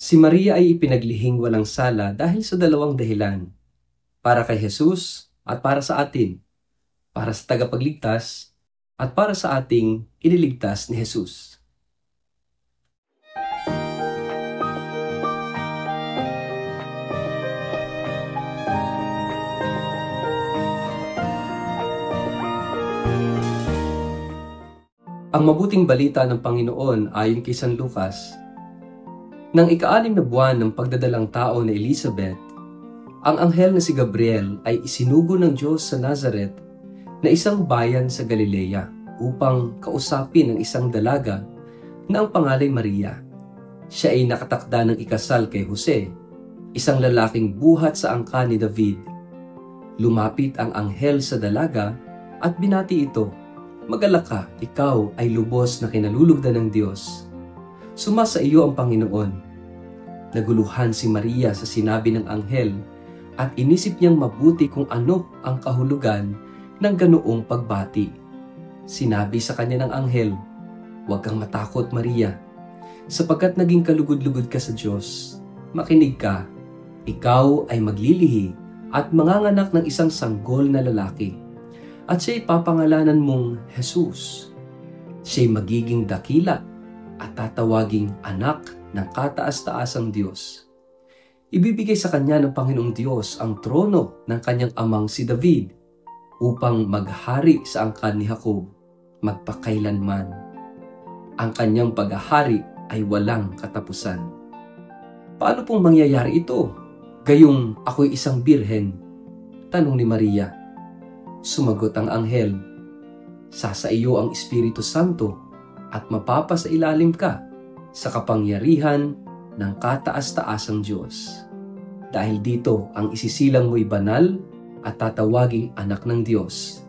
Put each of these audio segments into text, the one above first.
Si Maria ay ipinaglihing walang sala dahil sa dalawang dahilan. Para kay Jesus at para sa atin. Para sa tagapagligtas at para sa ating iniligtas ni Jesus. Ang mabuting balita ng Panginoon ayon kay San Lucas. Nang ika-6 na buwan ng pagdadalang tao ni Elizabeth, ang anghel na si Gabriel ay isinugo ng Diyos sa Nazareth na isang bayan sa Galilea upang kausapin ang isang dalaga na ang pangalay Maria. Siya ay nakatakda ng ikasal kay Jose, isang lalaking buhat sa angka ni David. Lumapit ang anghel sa dalaga at binati ito. Magalak ka, ikaw ay lubos na kinalulugdan ng Diyos. Sumasa iyo ang Panginoon. Naguluhan si Maria sa sinabi ng anghel at inisip niyang mabuti kung ano ang kahulugan ng ganoong pagbati. Sinabi sa kanya ng anghel, "Huwag kang matakot, Maria, sapagkat naging kalugod-lugod ka sa Diyos. Makinig ka, ikaw ay maglilihi at manganganak ng isang sanggol na lalaki. At siya'y papangalanan mong Jesus. Siya'y magiging dakila at tatawaging anak ng kataas-taasang Diyos. Ibibigay sa kanya ng Panginoong Diyos ang trono ng kanyang amang si David upang maghari sa angkan ni Jacob magpakailanman. Ang kanyang paghahari ay walang katapusan." Paano pong mangyayari ito? Gayong ako'y isang birhen? Tanong ni Maria. Sumagot ang anghel, "Sasa iyo ang Espiritu Santo at mapapasailalim ka sa kapangyarihan ng kataas-taasang Diyos. Dahil dito ang isisilang mo'y banal at tatawaging anak ng Diyos.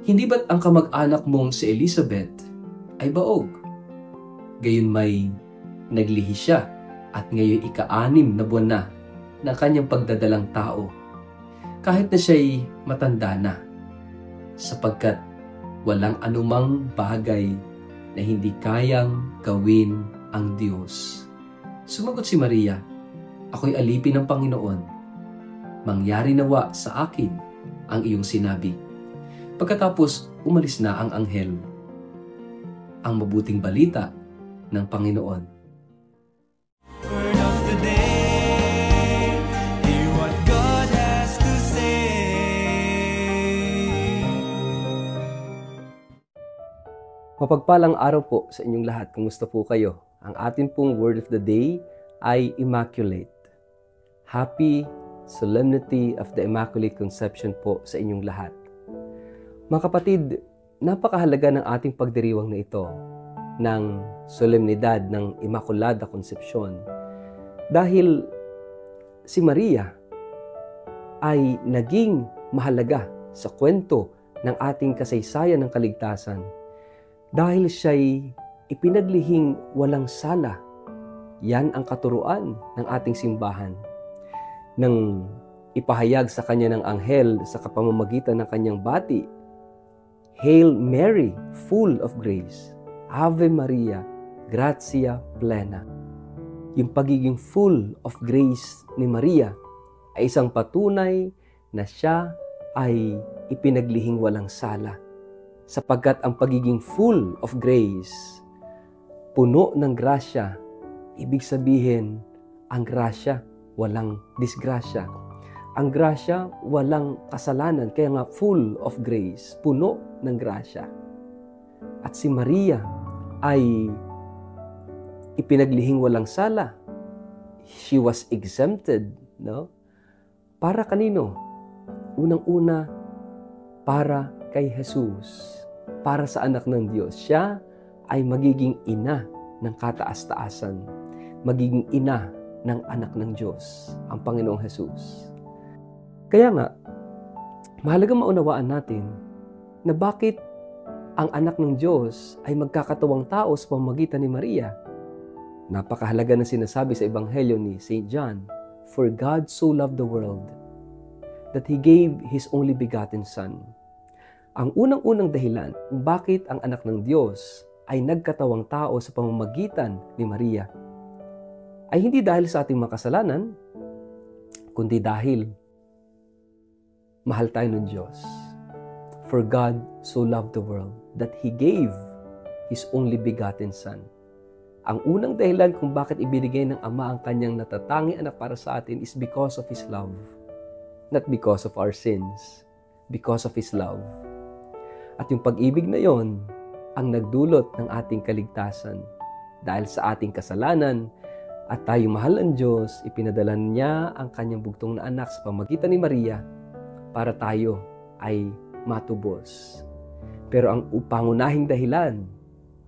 Hindi ba't ang kamag-anak mong si Elizabeth ay baog? Gayon may naglihi siya at ngayon ika-6 na buwan na ng kanyang pagdadalang tao. Kahit na siya'y matanda na, sapagkat walang anumang bagay na hindi kayang gawin ang Diyos." Sumagot si Maria, "Ako'y alipin ng Panginoon. Mangyari nawa sa akin ang iyong sinabi." Pagkatapos, umalis na ang anghel. Ang mabuting balita ng Panginoon. Word of the day, hear what God has to say. Mapagpalang araw po sa inyong lahat. Kumusta po kayo? Ang atin pong word of the day ay Immaculate. Happy Solemnity of the Immaculate Conception po sa inyong lahat. Mga kapatid, napakahalaga ng ating pagdiriwang na ito ng solemnidad ng Immaculada Concepcion dahil si Maria ay naging mahalaga sa kwento ng ating kasaysayan ng kaligtasan dahil siya'y ipinaglihing walang sala. Yan ang katuruan ng ating simbahan. Nang ipahayag sa kanya ng anghel sa kapamamagitan ng kanyang bati, "Hail Mary, full of grace, Ave Maria, gratia plena." Yung pagiging full of grace ni Maria ay isang patunay na siya ay ipinaglihing walang sala. Sapagkat ang pagiging full of grace, puno ng grasya, ibig sabihin, ang grasya walang disgrasya. Ang grasya walang kasalanan, kaya nga full of grace, puno ng grasya. At si Maria ay ipinaglihing walang sala. She was exempted, no? Para kanino? Unang-una, para kay Jesus, para sa anak ng Diyos. Siya ay magiging ina ng kataas-taasan, magiging ina ng anak ng Diyos, ang Panginoong Jesus. Kaya nga, mahalagang maunawaan natin na bakit ang anak ng Diyos ay magkakatawang tao sa pamamagitan ni Maria. Napakahalaga na sinasabi sa Ebanghelyo ni St. John, "For God so loved the world that He gave His only begotten Son." Ang unang-unang dahilan kung bakit ang anak ng Diyos ay nagkatawang tao sa pamamagitan ni Maria ay hindi dahil sa ating makasalanan, kundi dahil mahal tayo ng Diyos. For God so loved the world that He gave His only begotten Son. Ang unang dahilan kung bakit ibinigay ng Ama ang kanyang natatanging anak para sa atin is because of His love. Not because of our sins, because of His love. At yung pag-ibig na yon ang nagdulot ng ating kaligtasan. Dahil sa ating kasalanan at tayo mahal ng Diyos, ipinadala niya ang kanyang bugtong na anak sa pamagitan ni Maria para tayo ay matubos. Pero ang pangunahing dahilan,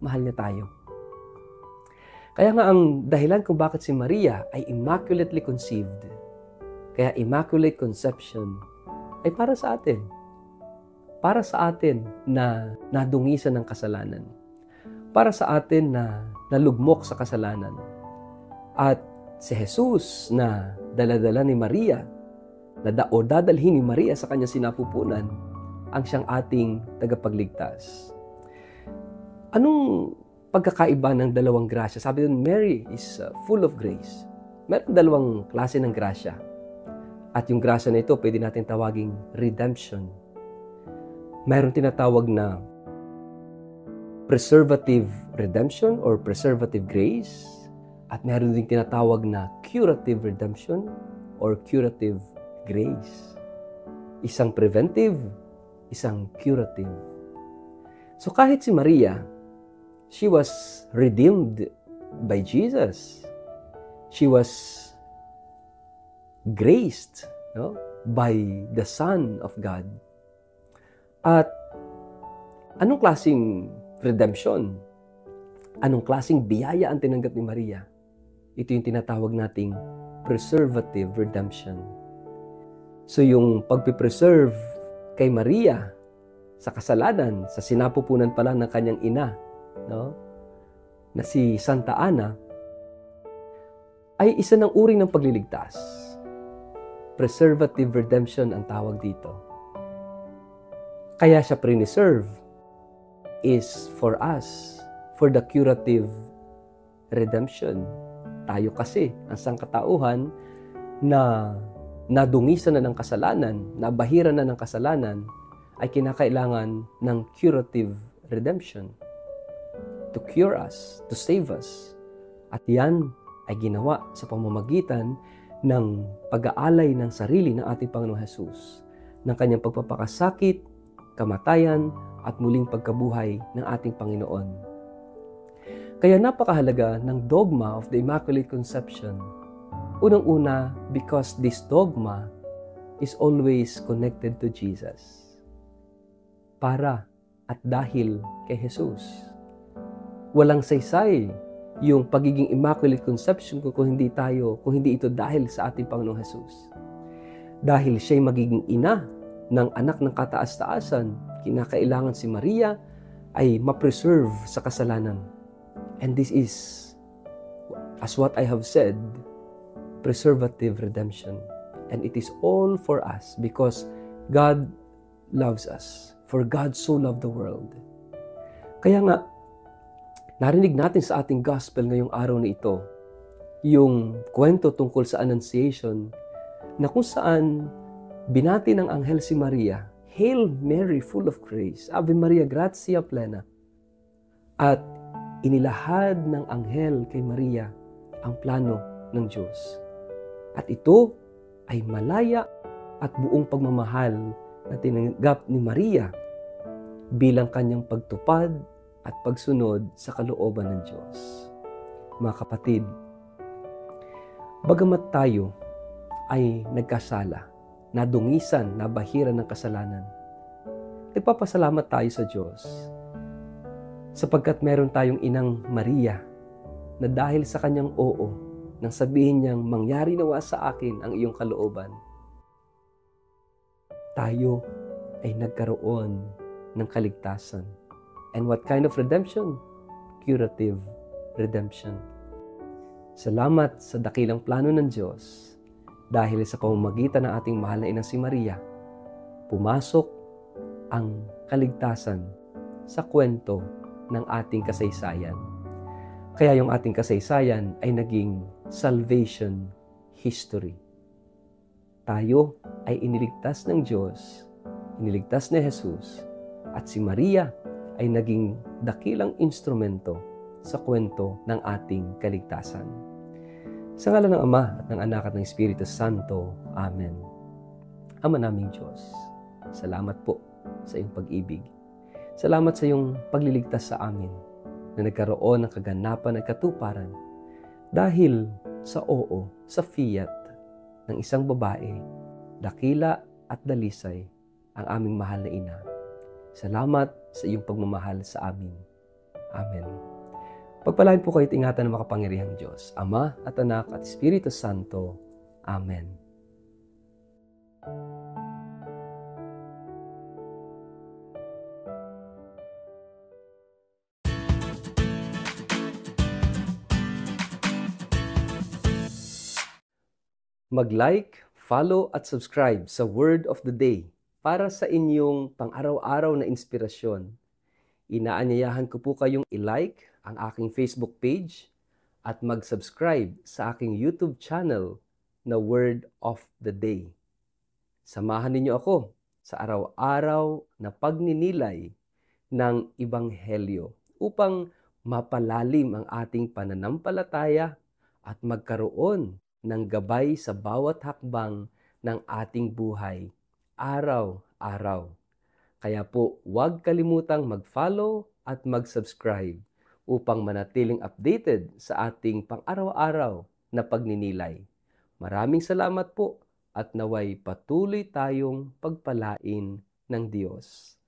mahal niya tayo. Kaya nga ang dahilan kung bakit si Maria ay immaculately conceived, kaya immaculate conception, ay para sa atin. Para sa atin na nadungisan ng kasalanan. Para sa atin na nalugmok sa kasalanan. At si Jesus na daladala ni Maria, o dadalhin ni Maria sa kanyang sinapupunan, ang siyang ating tagapagligtas. Anong pagkakaiba ng dalawang grasya? Sabi doon, Mary is full of grace. Meron dalawang klase ng grasya. At yung grasya na ito, pwede natin tawaging redemption. Mayroon tinatawag na preservative redemption or preservative grace. At mayroon din tinatawag na curative redemption or curative grace. Isang preventive, isang curative. So kahit si Maria, she was redeemed by Jesus. She was graced, by the Son of God. At anong klaseng redemption? Anong klaseng biyaya ang tinanggap ni Maria? Ito yung tinatawag nating preservative redemption. So yung pagpipreserve kay Maria sa kasalanan, sa sinapupunan pa lang ng kanyang ina, na si Santa Ana, ay isa ng uri ng pagliligtas. Preservative redemption ang tawag dito. Kaya siya preserve is for us, for the curative redemption. Tayo kasi, ang sangkatauhan na nadungisan na ng kasalanan, nabahiran na ng kasalanan, ay kinakailangan ng curative redemption. To cure us, to save us. At yan ay ginawa sa pamamagitan ng pag-aalay ng sarili ng ating Panginoong Hesus, ng kanyang pagpapakasakit, kamatayan, at muling pagkabuhay ng ating Panginoon. Kaya napakahalaga ng dogma of the Immaculate Conception. Unang-una, because this dogma is always connected to Jesus. Para at dahil kay Jesus. Walang saysay yung pagiging Immaculate Conception kung hindi ito dahil sa ating Panginoong Jesus. Dahil siya'y magiging ina ng anak ng kataas-taasan, kinakailangan si Maria ay ma-preserve sa kasalanan. And this is, as what I have said, preservative redemption. And it is all for us because God loves us. For God so loved the world. Kaya nga, narinig natin sa ating gospel ngayong araw na ito, yung kwento tungkol sa Annunciation, na kung saan binati ng anghel si Maria, Hail Mary, full of grace, Ave Maria, gratia plena. At inilahad ng anghel kay Maria ang plano ng Diyos. At ito ay malaya at buong pagmamahal na tinanggap ni Maria bilang kanyang pagtupad at pagsunod sa kalooban ng Diyos. Mga kapatid, bagamat tayo ay nagkasala, nadungisan, nabahiran ng kasalanan, nagpapasalamat tayo sa Diyos sapagkat meron tayong inang Maria na dahil sa kanyang oo, nang sabihin niyang mangyari nawa sa akin ang iyong kalooban, tayo ay nagkaroon ng kaligtasan. And what kind of redemption? Curative redemption. Salamat sa dakilang plano ng Diyos dahil sa pamamagitan ng ating mahal na ina si Maria, pumasok ang kaligtasan sa kwento ng ating kasaysayan. Kaya yung ating kasaysayan ay naging salvation history. Tayo ay iniligtas ng Diyos, iniligtas ni Jesus, at si Maria ay naging dakilang instrumento sa kwento ng ating kaligtasan. Sa ngalan ng Ama at ng Anak at ng Espiritu Santo. Amen. Ama naming Diyos, salamat po sa iyong pag-ibig. Salamat sa iyong pagliligtas sa amin na nagkaroon ng kaganapan at katuparan dahil sa sa fiat ng isang babae, dakila at dalisay ang aming mahal na ina. Salamat sa iyong pagmamahal sa amin. Amen. Pagpalain po kayo at ingatan ng makapangyarihang Diyos, Ama at Anak at Espiritu Santo. Amen. Mag-like, follow at subscribe sa Word of the Day para sa inyong pang-araw-araw na inspirasyon. Inaanyayahan ko po kayong i-like ang aking Facebook page at mag-subscribe sa aking YouTube channel na Word of the Day. Samahan ninyo ako sa araw-araw na pagninilay ng Ebanghelyo upang mapalalim ang ating pananampalataya at magkaroon ng gabay sa bawat hakbang ng ating buhay, araw-araw. Kaya po, huwag kalimutang mag-follow at mag-subscribe upang manatiling updated sa ating pang-araw-araw na pagninilay. Maraming salamat po at naway patuloy tayong pagpalain ng Diyos.